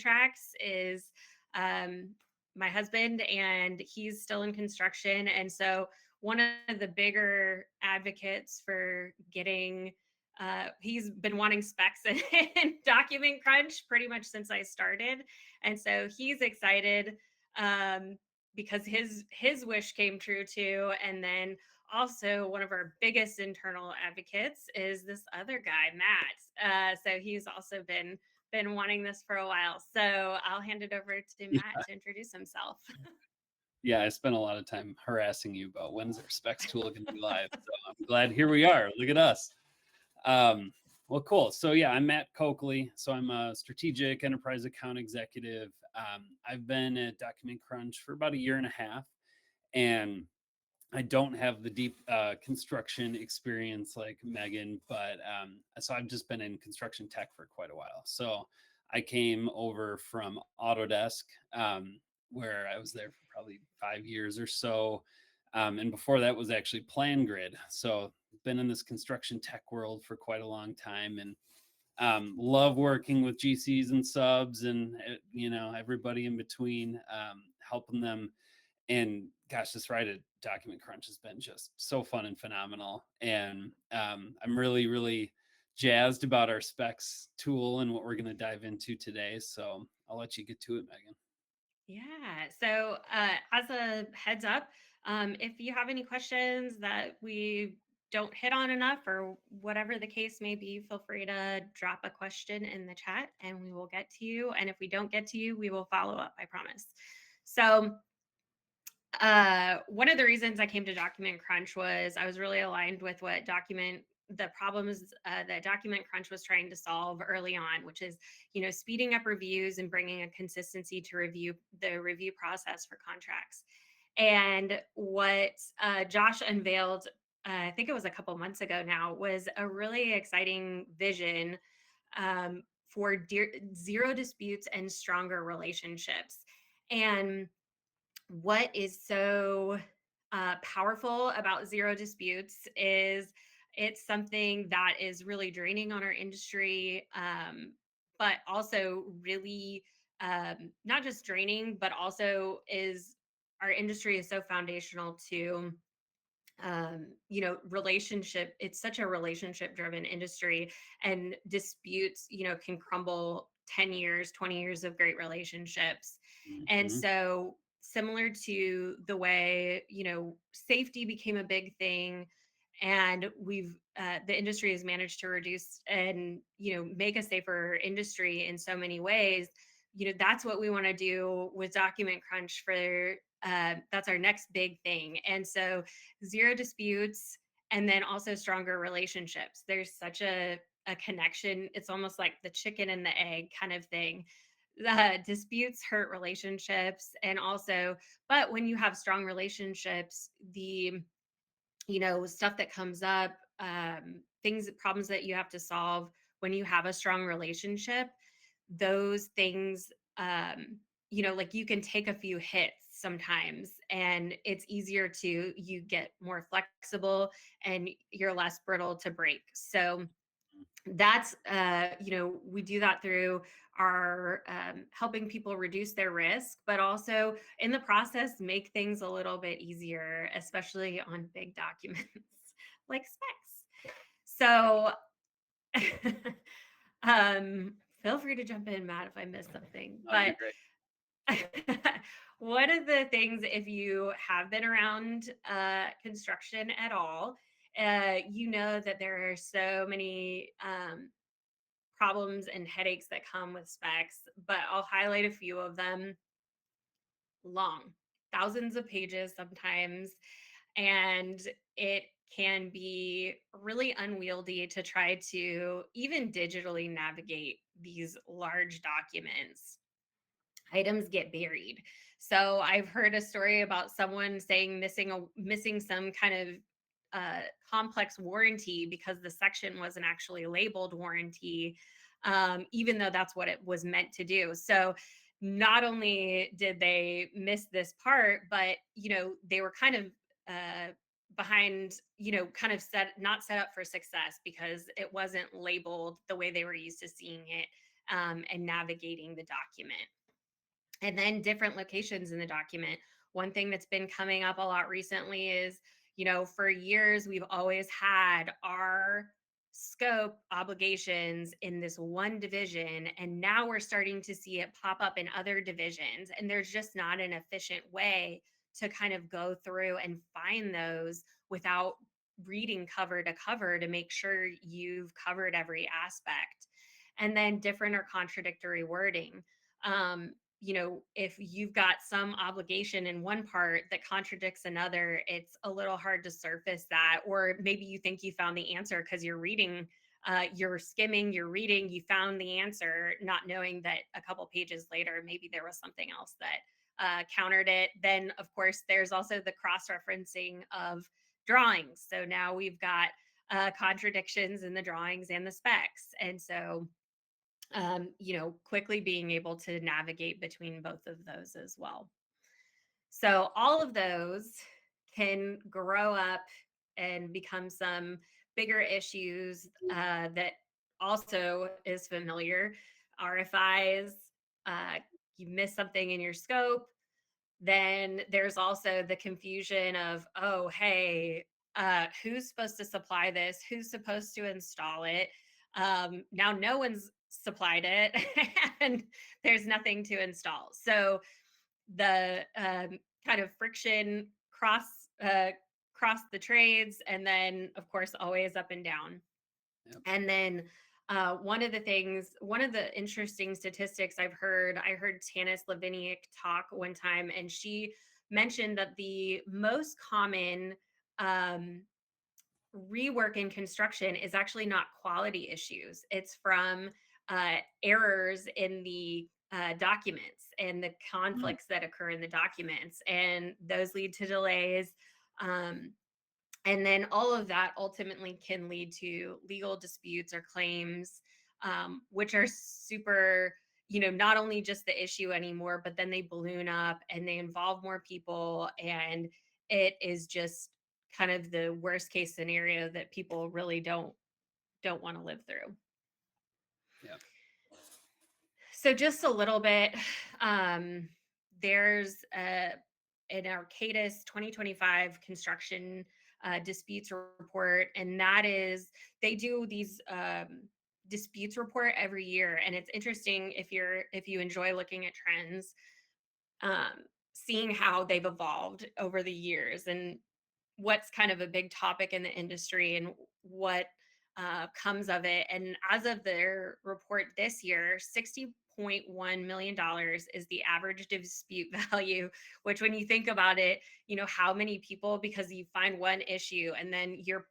contracts is my husband, and he's still in construction. And so one of the bigger advocates for getting he's been wanting specs in Document Crunch pretty much since I started. And so he's excited because his wish came true too. And then also one of our biggest internal advocates is this other guy, Matt. So he's also been wanting this for a while. So I'll hand it over to Matt to introduce himself. Yeah, I spent a lot of time harassing you about when's our specs tool going to be live. So I'm glad here we are. Look at us. Well, cool. So yeah, I'm Matt Coakley. So I'm a strategic enterprise account executive. I've been at Document Crunch for about a year and a half, and I don't have the deep construction experience like Megan, but so I've just been in construction tech for quite a while. So I came over from Autodesk, where I was there for probably 5 years or so. And before that was actually PlanGrid. So been in this construction tech world for quite a long time, and love working with GCs and subs and everybody in between, helping them. And gosh, this ride at Document Crunch has been just so fun and phenomenal. And I'm really, really jazzed about our specs tool and what we're going to dive into today. So I'll let you get to it, Megan. Yeah. So, as a heads up, if you have any questions that we don't hit on enough or whatever the case may be, feel free to drop a question in the chat and we will get to you. And if we don't get to you, we will follow up, I promise. So, one of the reasons I came to Document Crunch was I was really aligned with the problems that Document Crunch was trying to solve early on, which is, speeding up reviews and bringing a consistency to the review process for contracts. And what Josh unveiled, I think it was a couple months ago now, was a really exciting vision for zero disputes and stronger relationships. And what is so powerful about zero disputes is it's something that is really draining on our industry, but also really not just draining, but also is our industry is so foundational to relationship. It's such a relationship driven industry, and disputes can crumble 10 years, 20 years of great relationships. And Mm-hmm. so similar to the way safety became a big thing, and the industry has managed to reduce and make a safer industry in so many ways. That's what we want to do with Document Crunch for that's our next big thing. And so zero disputes, and then also stronger relationships. There's such a connection. It's almost like the chicken and the egg kind of thing. The disputes hurt relationships, and also, but when you have strong relationships, the stuff that comes up, problems that you have to solve when you have a strong relationship, those things, like you can take a few hits sometimes, and it's easier to you get more flexible and you're less brittle to break. So that's we do that through our helping people reduce their risk, but also in the process make things a little bit easier, especially on big documents like specs. So feel free to jump in, Matt, if I missed something. Oh, you're But great. one of the things, if you have been around construction at all, you know that there are so many problems and headaches that come with specs, but I'll highlight a few of them. Long, thousands of pages sometimes, and it can be really unwieldy to try to even digitally navigate these large documents. Items get buried. So I've heard a story about someone saying missing some kind of complex warranty because the section wasn't actually labeled warranty, even though that's what it was meant to do. So not only did they miss this part, but they were kind of behind, kind of not set up for success because it wasn't labeled the way they were used to seeing it and navigating the document. And then different locations in the document. One thing that's been coming up a lot recently is, for years we've always had our scope obligations in this one division, and now we're starting to see it pop up in other divisions, and there's just not an efficient way to kind of go through and find those without reading cover to cover to make sure you've covered every aspect. And then different or contradictory wording. If you've got some obligation in one part that contradicts another, it's a little hard to surface that. Or maybe you think you found the answer because you're reading, you're skimming, you're reading, you found the answer, not knowing that a couple pages later, maybe there was something else that countered it. Then, of course, there's also the cross referencing of drawings. So now we've got contradictions in the drawings and the specs. And so quickly being able to navigate between both of those as well. So all of those can grow up and become some bigger issues that also is familiar. RFIs, you miss something in your scope, then there's also the confusion of, oh, hey, who's supposed to supply this? Who's supposed to install it? Now no one's supplied it and there's nothing to install. So the kind of friction cross uh, cross the trades, and then of course always up and down. Yep. And then one of the interesting statistics I heard Tanis Laviniak talk one time, and she mentioned that the most common um, rework in construction is actually not quality issues. It's from errors in the documents and the Mm. conflicts that occur in the documents, and those lead to delays. Um, and then all of that ultimately can lead to legal disputes or claims, which are super, not only just the issue anymore, but then they balloon up and they involve more people. And it is just kind of the worst case scenario that people really don't want to live through. Yeah. So just a little bit, um, there's an Arcadis 2025 construction disputes report, and that is they do these disputes report every year, and it's interesting if you enjoy looking at trends, seeing how they've evolved over the years and what's kind of a big topic in the industry and what comes of it. And as of their report this year, $60.1 million is the average dispute value, which when you think about it, how many people, because you find one issue and then you're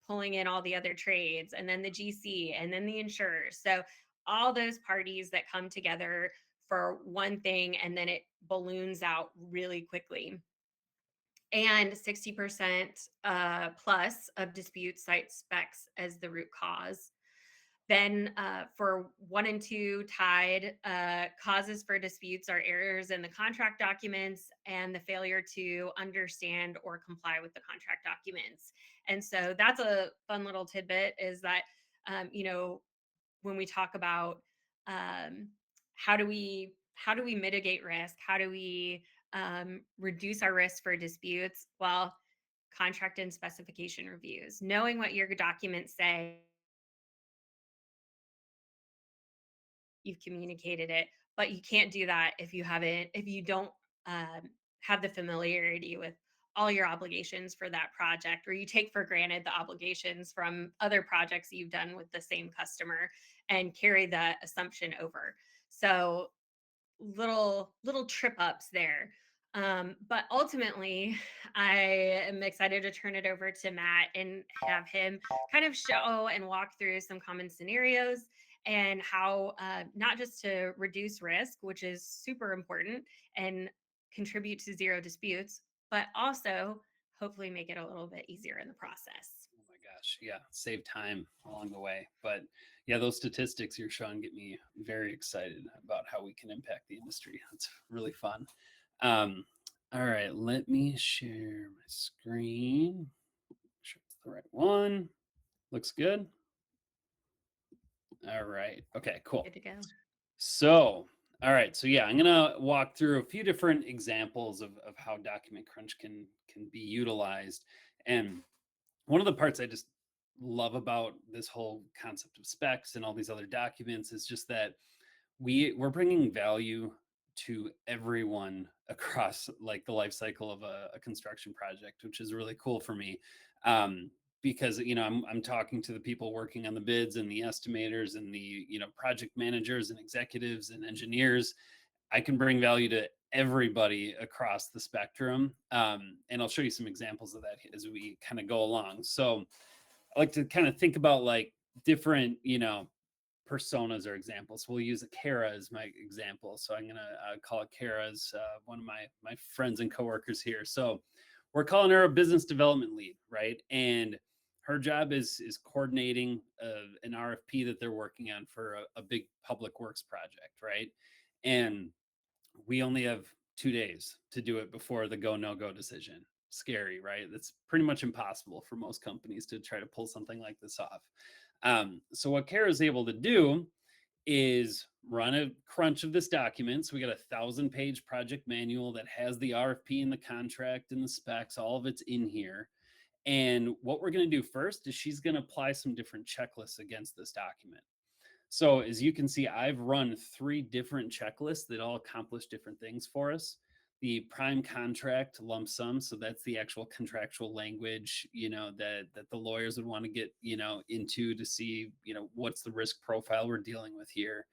pulling in all the other trades and then the GC and then the insurers. So all those parties that come together for one thing and then it balloons out really quickly, and 60% plus of disputes cite specs as the root cause. Then for one and two tied, causes for disputes are errors in the contract documents and the failure to understand or comply with the contract documents. And so that's a fun little tidbit, is that, when we talk about um, how do we mitigate risk, how do we reduce our risk for disputes? Well, contract and specification reviews, knowing what your documents say, you've communicated it, but you can't do that if you don't um, have the familiarity with all your obligations for that project, or you take for granted the obligations from other projects you've done with the same customer and carry that assumption over. So little trip ups there. But ultimately, I am excited to turn it over to Matt and have him kind of show and walk through some common scenarios and how not just to reduce risk, which is super important and contribute to zero disputes, but also hopefully make it a little bit easier in the process. Oh my gosh. Yeah. Save time along the way. But yeah, those statistics you're showing get me very excited about how we can impact the industry. That's really fun. Um, all right. Let me share my screen. Sure it's the right one. Looks good. All right. Okay, cool. Good to go. So, all right. So yeah, I'm gonna walk through a few different examples of how Document Crunch can be utilized. And one of the parts I just love about this whole concept of specs and all these other documents is just that we're bringing value to everyone across like the life cycle of a construction project, which is really cool for me. um, because I'm talking to the people working on the bids and the estimators and the project managers and executives and engineers. I can bring value to everybody across the spectrum, and I'll show you some examples of that as we kind of go along. So I like to kind of think about like different personas or examples. We'll use Kara as my example. So I'm gonna call it Kara as one of my friends and coworkers here. So we're calling her a business development lead, right? And her job is coordinating an RFP that they're working on for a big public works project, right? And we only have 2 days to do it before the go no go decision. Scary, right? That's pretty much impossible for most companies to try to pull something like this off. So what Kara is able to do is run a crunch of this document. So we got 1,000-page project manual that has the RFP and the contract and the specs. All of it's in here. And what we're going to do first is she's going to apply some different checklists against this document. So as you can see, I've run 3 different checklists that all accomplish different things for us. The prime contract lump sum, so that's the actual contractual language, that the lawyers would want to get, into to see, what's the risk profile we're dealing with here.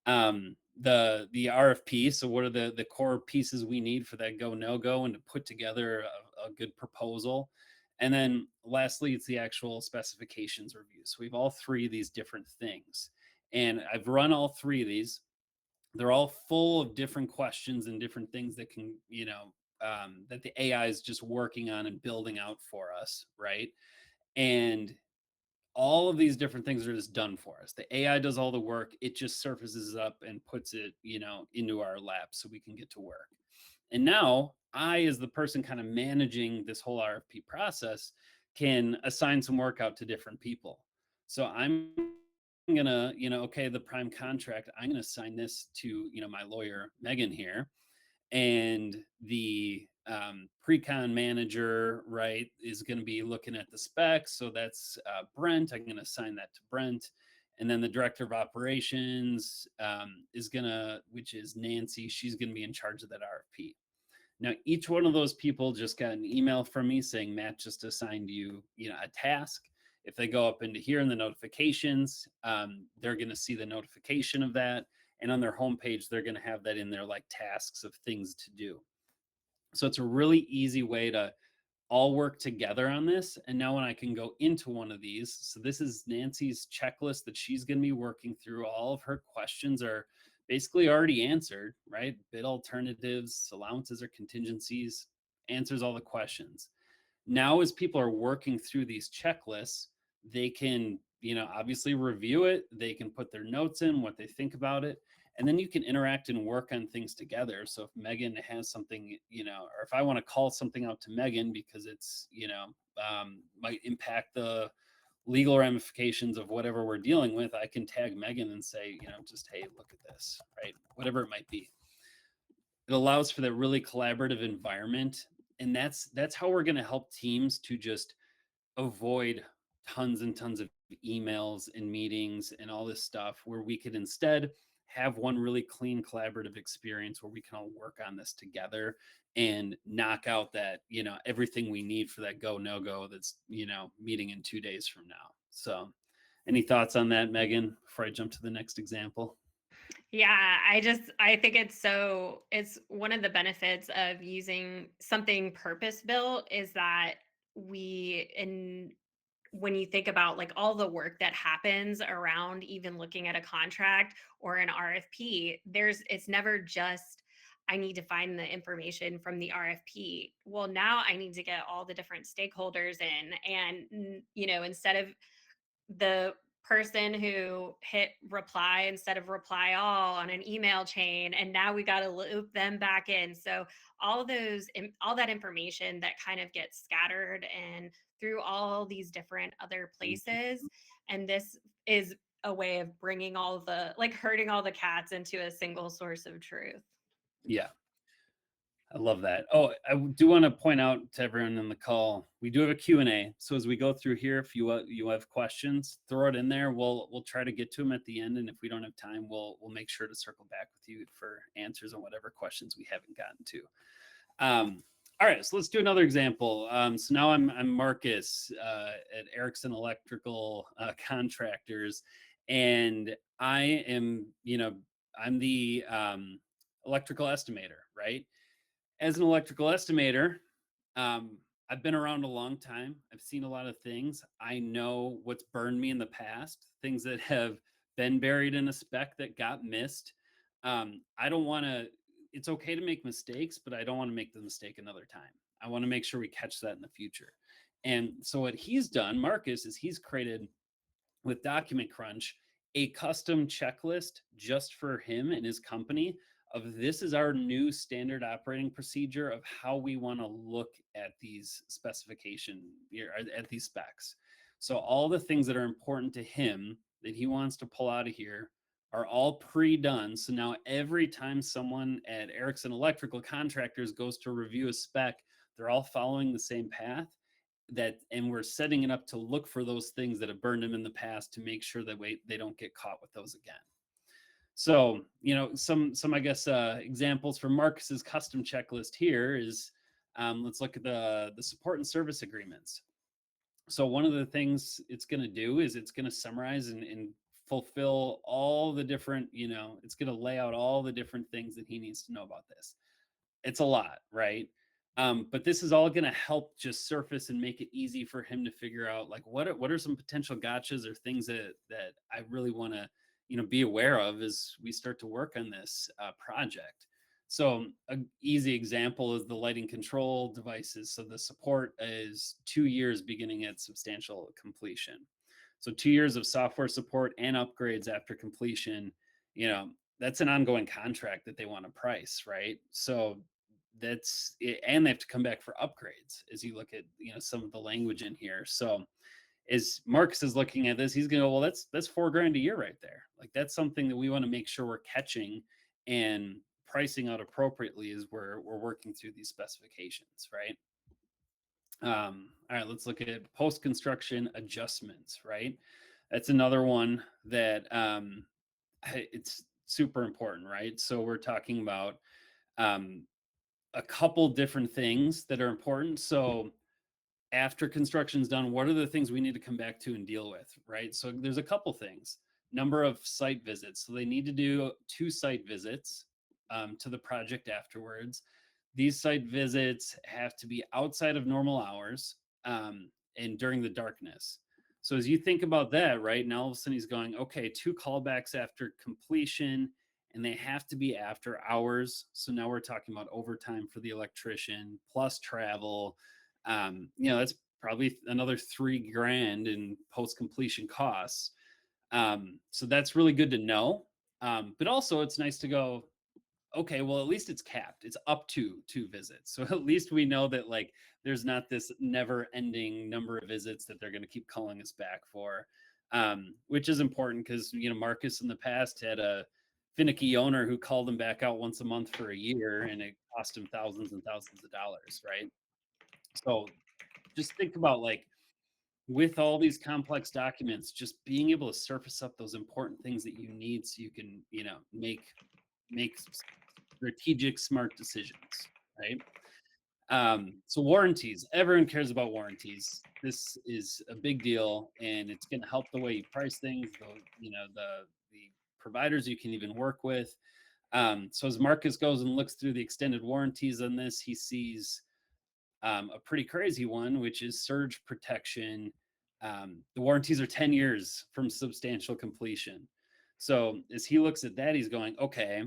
The RFP, so what are the core pieces we need for that go no go and to put together a good proposal. And then lastly, it's the actual specifications review. So we have all 3 of these different things. And I've run all 3 of these. They're all full of different questions and different things that can, that the AI is just working on and building out for us, right? And all of these different things are just done for us. The AI does all the work. It just surfaces up and puts it, into our lap so we can get to work. And now I, as the person kind of managing this whole RFP process, can assign some work out to different people. So I'm gonna, okay, the prime contract, I'm gonna assign this to, my lawyer, Megan here, and the pre-con manager, right, is going to be looking at the specs. So that's Brent. I'm going to assign that to Brent. And then the director of operations is going to, which is Nancy, she's going to be in charge of that RFP. Now, each one of those people just got an email from me saying Matt just assigned you, a task. If they go up into here in the notifications, they're going to see the notification of that. And on their homepage, they're going to have that in their like tasks of things to do. So it's a really easy way to all work together on this. And now when I can go into one of these, so this is Nancy's checklist that she's going to be working through. All of her questions are basically already answered, right? Bid alternatives, allowances or contingencies, answers all the questions. Now, as people are working through these checklists, they can, obviously review it. They can put their notes in, what they think about it. And then you can interact and work on things together. So if Megan has something, or if I want to call something out to Megan because it's, might impact the legal ramifications of whatever we're dealing with, I can tag Megan and say, just, hey, look at this, right? Whatever it might be. It allows for that really collaborative environment. And that's how we're going to help teams to just avoid tons and tons of emails and meetings and all this stuff, where we could instead have one really clean collaborative experience where we can all work on this together and knock out that, everything we need for that go no go that's, meeting in 2 days from now. So any thoughts on that, Megan, before I jump to the next example? Yeah, I think it's one of the benefits of using something purpose built is that we in when you think about like all the work that happens around even looking at a contract or an RFP, it's never just I need to find the information from the RFP. Well, now I need to get all the different stakeholders in and instead of the person who hit reply instead of reply all on an email chain, and now we got to loop them back in. So all that information that kind of gets scattered and through all these different other places, and this is a way of bringing all the like herding all the cats into a single source of truth. Yeah, I love that. Oh, do want to point out to everyone in the call, we do have a Q&A. So as we go through here, if you have questions, throw it in there. We'll try to get to them at the end, and if we don't have time, we'll make sure to circle back with you for answers on whatever questions we haven't gotten to. All right, so let's do another example. So now I'm Marcus at Erickson Electrical Contractors, and I am, I'm the electrical estimator, right? As an electrical estimator, um, I've been around a long time. I've seen a lot of things. I know what's burned me in the past, things that have been buried in a spec that got missed. I don't want to, it's okay to make mistakes, but I don't want to make the mistake another time. I want to make sure we catch that in the future. And so what he's done, Marcus, is he's created with Document Crunch a custom checklist just for him and his company of this is our new standard operating procedure of how we want to look at these at these specs. So all the things that are important to him that he wants to pull out of here are all pre-done. So now every time someone at Erickson Electrical Contractors goes to review a spec, they're all following the same path and we're setting it up to look for those things that have burned them in the past to make sure that they don't get caught with those again. So, some I guess examples from Marcus's custom checklist here is let's look at the support and service agreements. So one of the things it's going to do is it's going to summarize and fulfill all the different, it's going to lay out all the different things that he needs to know about this. It's a lot, right? But this is all going to help just surface and make it easy for him to figure out like what are some potential gotchas or things that I really want to be aware of as we start to work on this project. So an easy example is the lighting control devices. So the support is 2 years beginning at substantial completion. So 2 years of software support and upgrades after completion, that's an ongoing contract that they want to price, right? So that's it, and they have to come back for upgrades as you look at some of the language in here. So as Marcus is looking at this, he's gonna go, well, that's $4,000 a year right there. Like that's something that we want to make sure we're catching and pricing out appropriately as we're working through these specifications, right? All right, let's look at post-construction adjustments, right? That's another one that it's super important, right? So we're talking about um, a couple different things that are important. So after construction's done, what are the things we need to come back to and deal with, right? So there's a couple things. Number of site visits. So they need to do 2 site visits to the project afterwards. These site visits have to be outside of normal hours and during the darkness. So as you think about that, right now, all of a sudden he's going, okay, 2 callbacks after completion, and they have to be after hours. So now we're talking about overtime for the electrician plus travel. That's probably another $3,000 in post completion costs. So that's really good to know. But also it's nice to go, okay, well, at least it's capped. It's up to 2 visits. So at least we know that like there's not this never ending number of visits that they're going to keep calling us back for. Which is important because Marcus in the past had a finicky owner who called him back out once a month for a year and it cost him thousands and thousands of dollars, right? So just think about like with all these complex documents, just being able to surface up those important things that you need so you can, make strategic, smart decisions, right? So warranties, everyone cares about warranties. This is a big deal, and it's going to help the way you price things. The providers you can even work with. So as Marcus goes and looks through the extended warranties on this, he sees a pretty crazy one, which is surge protection. The warranties are 10 years from substantial completion. So as he looks at that, he's going, okay,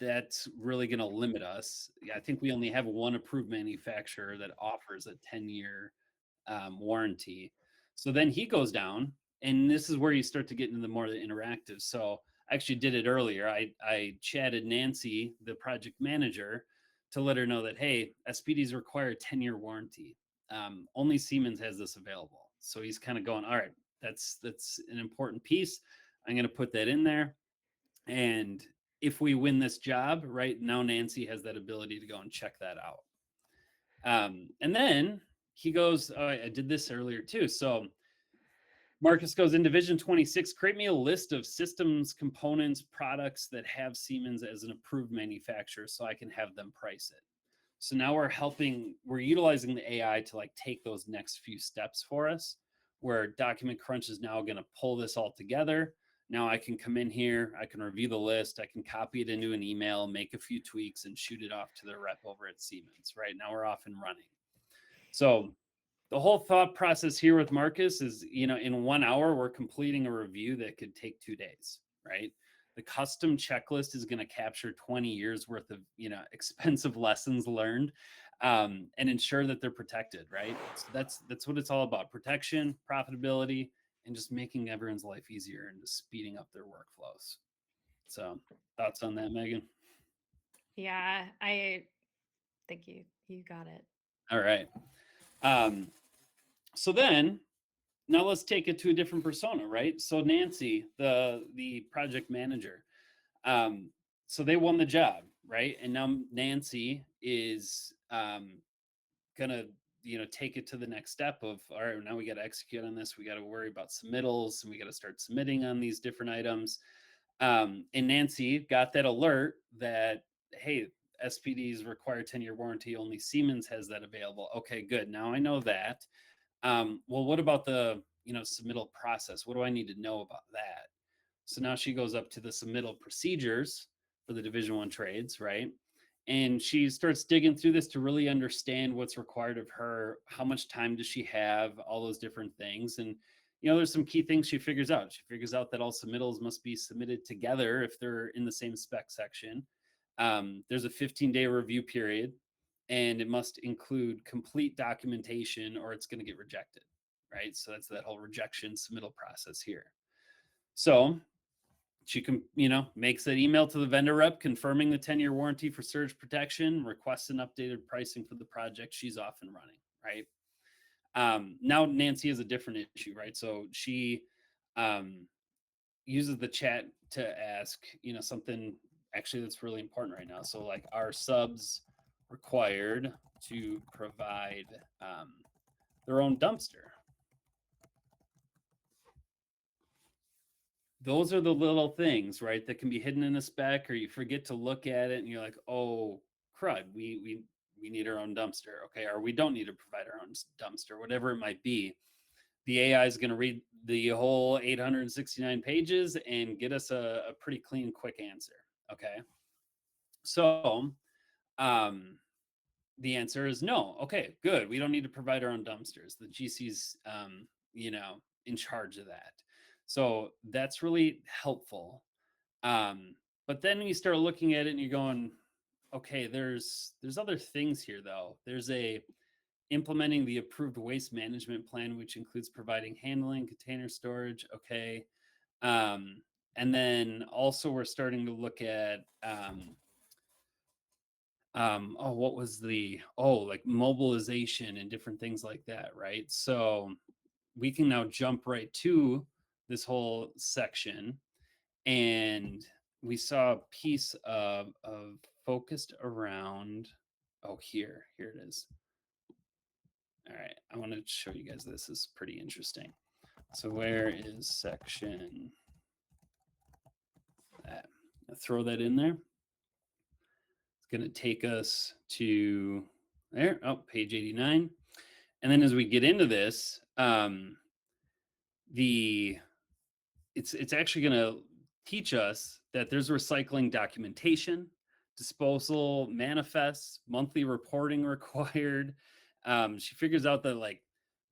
that's really going to limit us. Yeah, I think we only have one approved manufacturer that offers a 10-year warranty. So then he goes down, and this is where you start to get into the more the interactive. So I actually did it earlier. I chatted Nancy, the project manager, to let her know that, hey, SPDs require a 10-year warranty. Only Siemens has this available. So he's kind of going, all right, That's an important piece. I'm going to put that in there. And if we win this job, right now, Nancy has that ability to go and check that out. And then he goes, oh, I did this earlier too. So Marcus goes in Division 26, create me a list of systems, components, products that have Siemens as an approved manufacturer so I can have them price it. So now we're utilizing the AI to like take those next few steps for us, where Document Crunch is now going to pull this all together. Now I can come in here, I can review the list, I can copy it into an email, make a few tweaks, and shoot it off to the rep over at Siemens. Right now we're off and running. So the whole thought process here with Marcus is, in 1 hour, we're completing a review that could take 2 days, right? The custom checklist is going to capture 20 years worth of, expensive lessons learned, and ensure that they're protected, right? So that's what it's all about: protection, profitability, and just making everyone's life easier and just speeding up their workflows. So, thoughts on that, Megan? Yeah, I think you got it. All right. So then now let's take it to a different persona, right? So Nancy, the project manager, so they won the job, right? And now Nancy is gonna take it to the next step of, all right, now we got to execute on this. We got to worry about submittals, and we got to start submitting on these different items. And Nancy got that alert that, hey, SPDs require 10-year warranty. Only Siemens has that available. Okay, good. Now I know that. Well, what about the submittal process? What do I need to know about that? So now she goes up to the submittal procedures for the Division One trades, right? And she starts digging through this to really understand what's required of her. How much time does she have? All those different things. And there's some key things she figures out. She figures out that all submittals must be submitted together if they're in the same spec section. There's a 15-day review period, and it must include complete documentation or it's going to get rejected, right? So that's that whole rejection submittal process here. So she can, makes that email to the vendor rep confirming the 10-year warranty for surge protection, requests an updated pricing for the project. She's off and running, right? Now Nancy has a different issue, right? So she uses the chat to ask, something actually that's really important right now. So like, are subs required to provide their own dumpster? Those are the little things, right, that can be hidden in a spec, or you forget to look at it and you're like, oh crud, we need our own dumpster. Okay, or we don't need to provide our own dumpster, whatever it might be. The AI is going to read the whole 869 pages and get us a pretty clean, quick answer. Okay. So the answer is no. Okay, good. We don't need to provide our own dumpsters. The GC's, in charge of that. So that's really helpful. But then you start looking at it and you're going, okay, there's other things here though. There's implementing the approved waste management plan, which includes providing handling, container storage. Okay. And then also we're starting to look at what was like mobilization and different things like that, right? So we can now jump right to this whole section, and we saw a piece of focused around, here it is. All right, I want to show you guys this. This is pretty interesting. So where is section that? I'll throw that in there. It's going to take us to there. Oh, page 89. And then as we get into this, it's actually going to teach us that there's recycling documentation, disposal manifests, monthly reporting required. She figures out that like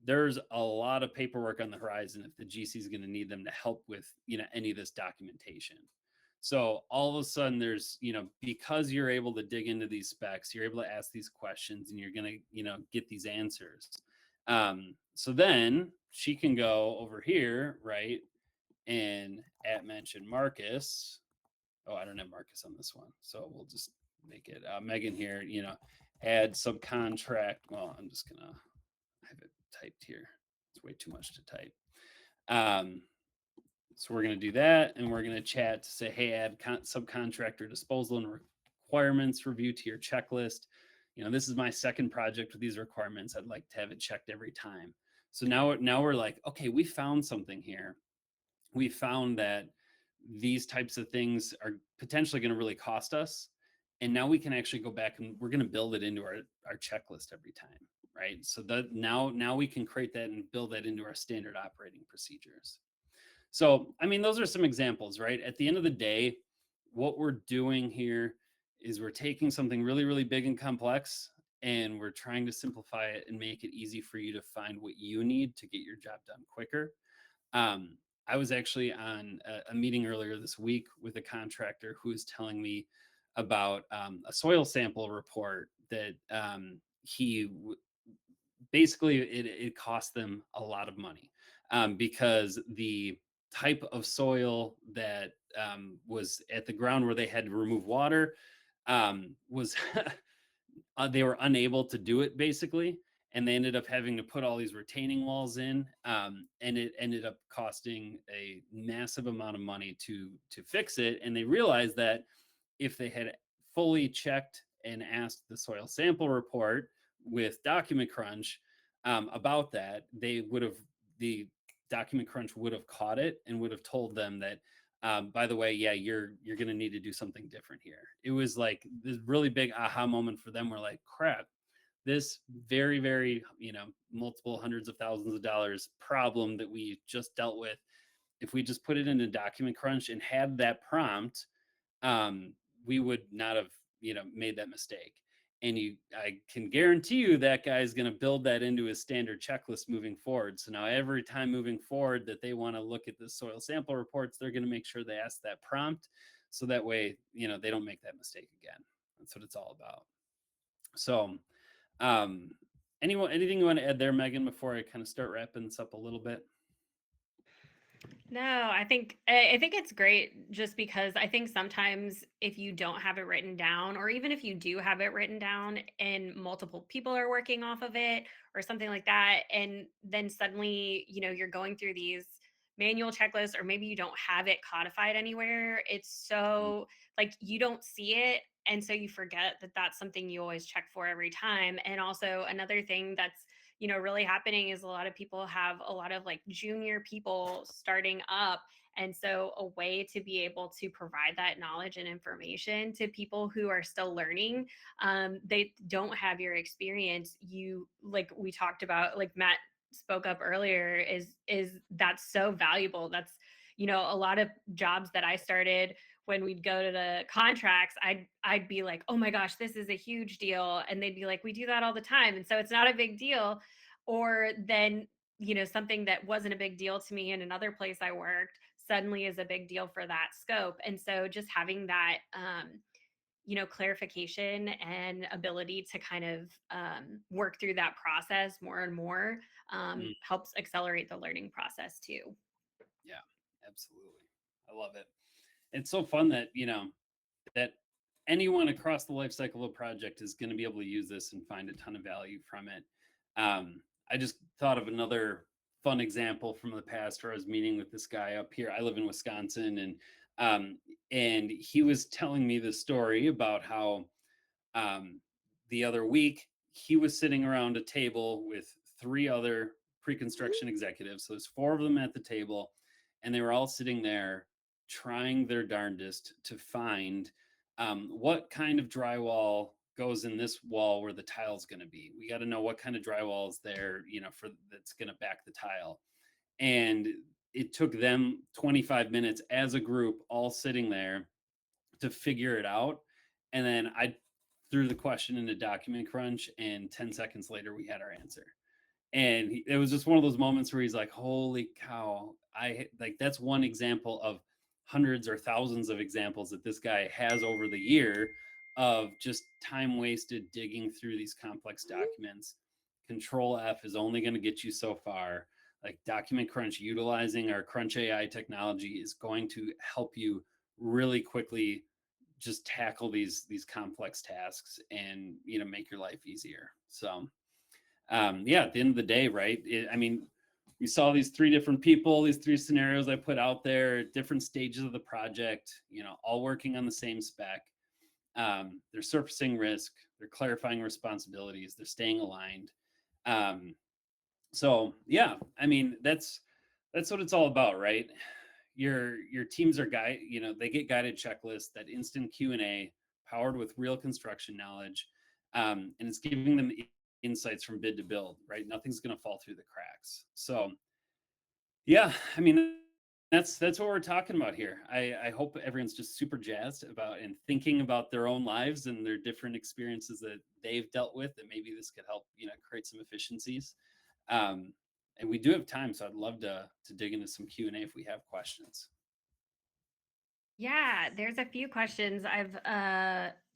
there's a lot of paperwork on the horizon if the GC is going to need them to help with any of this documentation. So all of a sudden there's because you're able to dig into these specs, you're able to ask these questions, and you're going to get these answers. So then she can go over here, right, and mention Marcus. Oh, I don't have Marcus on this one, so we'll just make it Megan here. Add subcontract. Well, I'm just gonna have it typed here. It's way too much to type. Um, so we're going to do that, and we're going to chat to say, hey, add subcontractor disposal and requirements review to your checklist. This is my second project with these requirements. I'd like to have it checked every time. So now we're like, okay, we found something here. We found that these types of things are potentially going to really cost us. And now we can actually go back and we're going to build it into our checklist every time. Right. So that now we can create that and build that into our standard operating procedures. So, I mean, those are some examples, right? At the end of the day, what we're doing here is we're taking something really, really big and complex and we're trying to simplify it and make it easy for you to find what you need to get your job done quicker. Um, I was actually on a meeting earlier this week with a contractor who was telling me about a soil sample report that basically it cost them a lot of money because the type of soil that was at the ground where they had to remove water was they were unable to do it basically, and they ended up having to put all these retaining walls in, and it ended up costing a massive amount of money to fix it. And they realized that if they had fully checked and asked the soil sample report with Document Crunch about that, the Document Crunch would have caught it and would have told them that, by the way, yeah, you're going to need to do something different here. It was like this really big aha moment for them. We're like, crap, this very, very, multiple hundreds of thousands of dollars problem that we just dealt with. If we just put it into Document Crunch and had that prompt, um, we would not have, made that mistake. And I can guarantee you that guy is going to build that into his standard checklist moving forward. So now every time moving forward that they want to look at the soil sample reports, they're going to make sure they ask that prompt. So that way, they don't make that mistake again. That's what it's all about. So, um, anything you want to add there, Megan, before I kind of start wrapping this up a little bit? No, I think it's great just because I think sometimes if you don't have it written down, or even if you do have it written down and multiple people are working off of it or something like that, and then suddenly, you're going through these manual checklists, or maybe you don't have it codified anywhere, it's Mm, so like you don't see it. And so you forget that that's something you always check for every time. And also another thing that's really happening is a lot of people have a lot of like junior people starting up. And so, a way to be able to provide that knowledge and information to people who are still learning, they don't have your experience. You, like we talked about, like Matt spoke up earlier, is that's so valuable. That's a lot of jobs that I started when we'd go to the contracts, I'd be like, "Oh my gosh, this is a huge deal." And they'd be like, "We do that all the time." And so it's not a big deal. Or then, something that wasn't a big deal to me in another place I worked suddenly is a big deal for that scope. And so just having that clarification and ability to kind of work through that process more and more mm, helps accelerate the learning process too. yeah, absolutely. I love it. It's so fun that, that anyone across the life cycle of a project is going to be able to use this and find a ton of value from it. I just thought of another fun example from the past where I was meeting with this guy up here. I live in Wisconsin, um, and he was telling me the story about how um, the other week he was sitting around a table with three other pre-construction executives. So there's four of them at the table, and they were all sitting there trying their darndest to find what kind of drywall goes in this wall where the tile's going to be. We got to know what kind of drywall is there, for that's going to back the tile. And it took them 25 minutes as a group, all sitting there to figure it out. And then I threw the question into Document Crunch, and 10 seconds later, we had our answer. And it was just one of those moments where he's like, "Holy cow!" I like that's one example of hundreds or thousands of examples that this guy has over the year of just time wasted digging through these complex documents. Control F is only going to get you so far. Like Document Crunch, utilizing our Crunch AI technology is going to help you really quickly just tackle these complex tasks and make your life easier. So yeah, at the end of the day, right? I mean, we saw these three different people, these three scenarios I put out there at different stages of the project, all working on the same spec. They're surfacing risk, they're clarifying responsibilities, they're staying aligned. Um, so yeah, I mean that's what it's all about, right? Your teams are they get guided checklists, that instant Q&A powered with real construction knowledge, and it's giving them insights from bid to build, right? Nothing's going to fall through the cracks. So yeah, I mean that's what we're talking about here. I hope everyone's just super jazzed about and thinking about their own lives and their different experiences that they've dealt with, that maybe this could help create some efficiencies. um, and we do have time, so I'd love to dig into some Q&A if we have questions. Yeah, there's a few questions. I've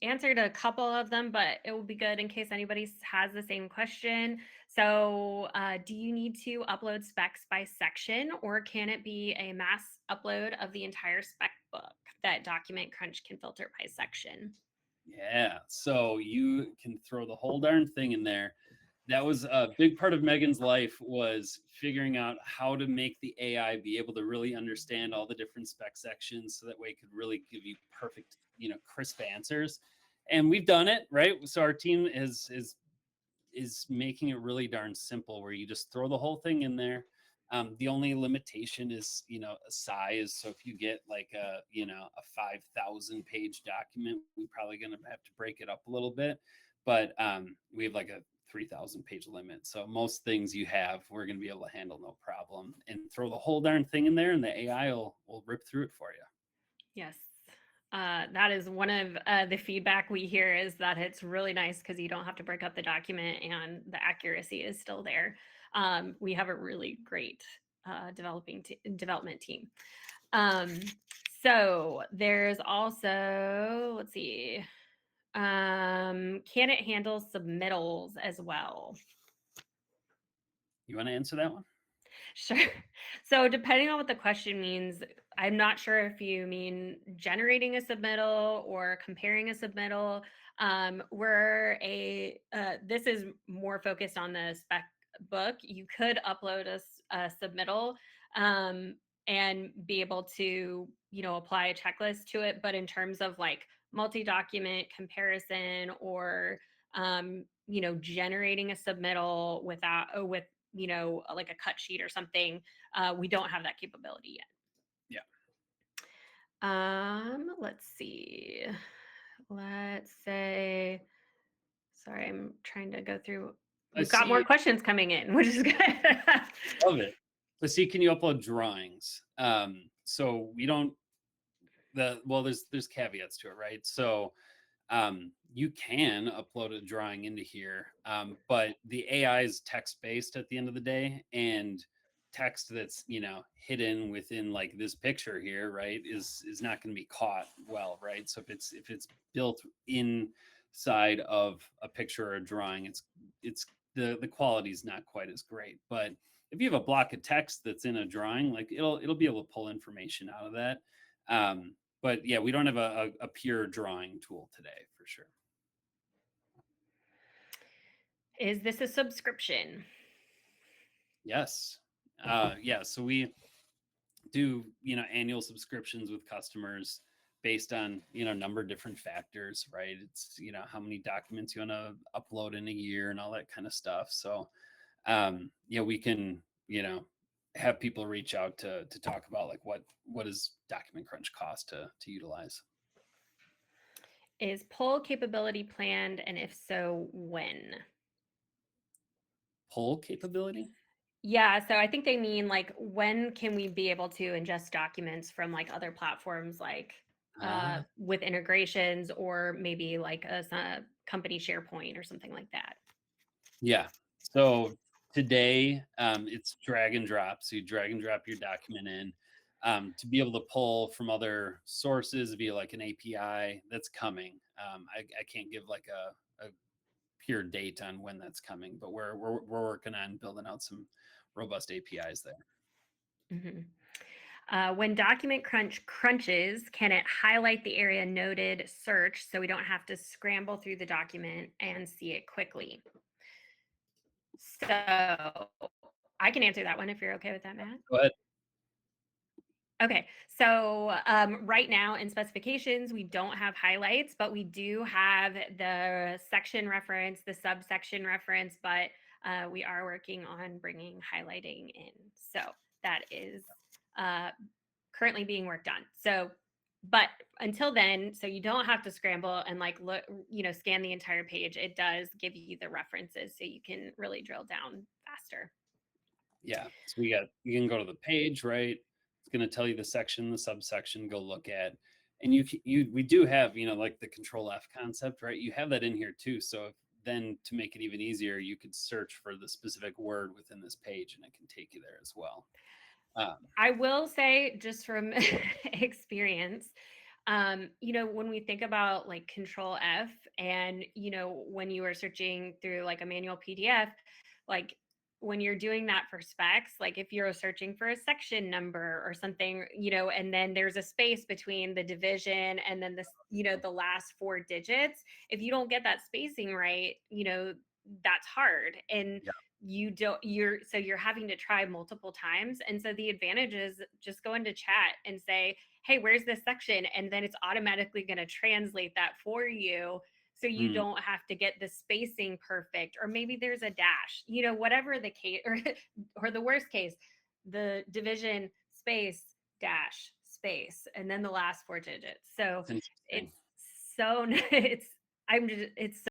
answered a couple of them, but it will be good in case anybody has the same question. So, do you need to upload specs by section, or can it be a mass upload of the entire spec book that Document Crunch can filter by section? Yeah, so you can throw the whole darn thing in there. That was a big part of Megan's life, was figuring out how to make the AI be able to really understand all the different spec sections, so that way it could really give you perfect, crisp answers. And we've done it, right? So our team is making it really darn simple, where you just throw the whole thing in there. The only limitation is, a size. So if you get like a 5,000 page document, we're probably going to have to break it up a little bit. But we have like a 3,000 page limit. So most things you have, we're going to be able to handle no problem, and throw the whole darn thing in there, and the AI will rip through it for you. Yes. That is one of the feedback we hear, is that it's really nice because you don't have to break up the document and the accuracy is still there. We have a really great development team. Um, so there's also, let's see, can it handle submittals as well? You want to answer that one? Sure. So depending on what the question means, I'm not sure if you mean generating a submittal or comparing a submittal. This is more focused on the spec book. You could upload a submittal, um, and be able to, apply a checklist to it. But in terms of like multi-document comparison, or generating a submittal with like a cut sheet or something. We don't have that capability yet. Yeah. Let's see. Let's say, sorry, I'm trying to go through. I We've got more see. questions coming in, which is good. Love it. Let's see, can you upload drawings? So we don't there's caveats to it, right? So you can upload a drawing into here, but the AI is text based at the end of the day, and text that's hidden within like this picture here, right, is not going to be caught well, right? So if it's built inside of a picture or a drawing, it's the quality is not quite as great. But if you have a block of text that's in a drawing, like it'll be able to pull information out of that. But yeah, we don't have a pure drawing tool today for sure. Is this a subscription? Yes. Yeah. So we do, annual subscriptions with customers based on, number of different factors, right? It's, how many documents you want to upload in a year and all that kind of stuff. So, we can, have people reach out to talk about like what does Document Crunch cost to utilize. Is poll capability planned? And if so, when? Poll capability? Yeah, so I think they mean like, when can we be able to ingest documents from like other platforms, like Ah, with integrations, or maybe like a company SharePoint or something like that. yeah. So today, it's drag and drop. So you drag and drop your document in, to be able to pull from other sources via like an API. That's coming. I can't give like a pure date on when that's coming, but we're working on building out some robust APIs there. Mhm. When Document Crunch crunches, can it highlight the area noted search so we don't have to scramble through the document and see it quickly? So I can answer that one if you're okay with that, Matt. Go ahead. Okay, so right now in specifications, we don't have highlights, but we do have the section reference, the subsection reference, but we are working on bringing highlighting in. So that is uh, currently being worked on. So, but until then, so you don't have to scramble and like look, scan the entire page. It does give you the references so you can really drill down faster. Yeah. So we got you can go to the page, right? It's going to tell you the section, the subsection, go look at. And we do have, like the control F concept, right? You have that in here too. So if, then to make it even easier, you could search for the specific word within this page and it can take you there as well. Um, I will say, just from experience, when we think about like control F and, when you are searching through like a manual PDF, like when you're doing that for specs, like if you're searching for a section number or something, and then there's a space between the division and then this, the last four digits, if you don't get that spacing right, that's hard. And yeah. you're having to try multiple times. And so the advantage is just go into chat and say, hey, where's this section? And then it's automatically going to translate that for you. So you Mm, don't have to get the spacing perfect, or maybe there's a dash, whatever the case, or the worst case, the division space dash space, and then the last four digits. So it's interesting. it's so, it's, I'm just, it's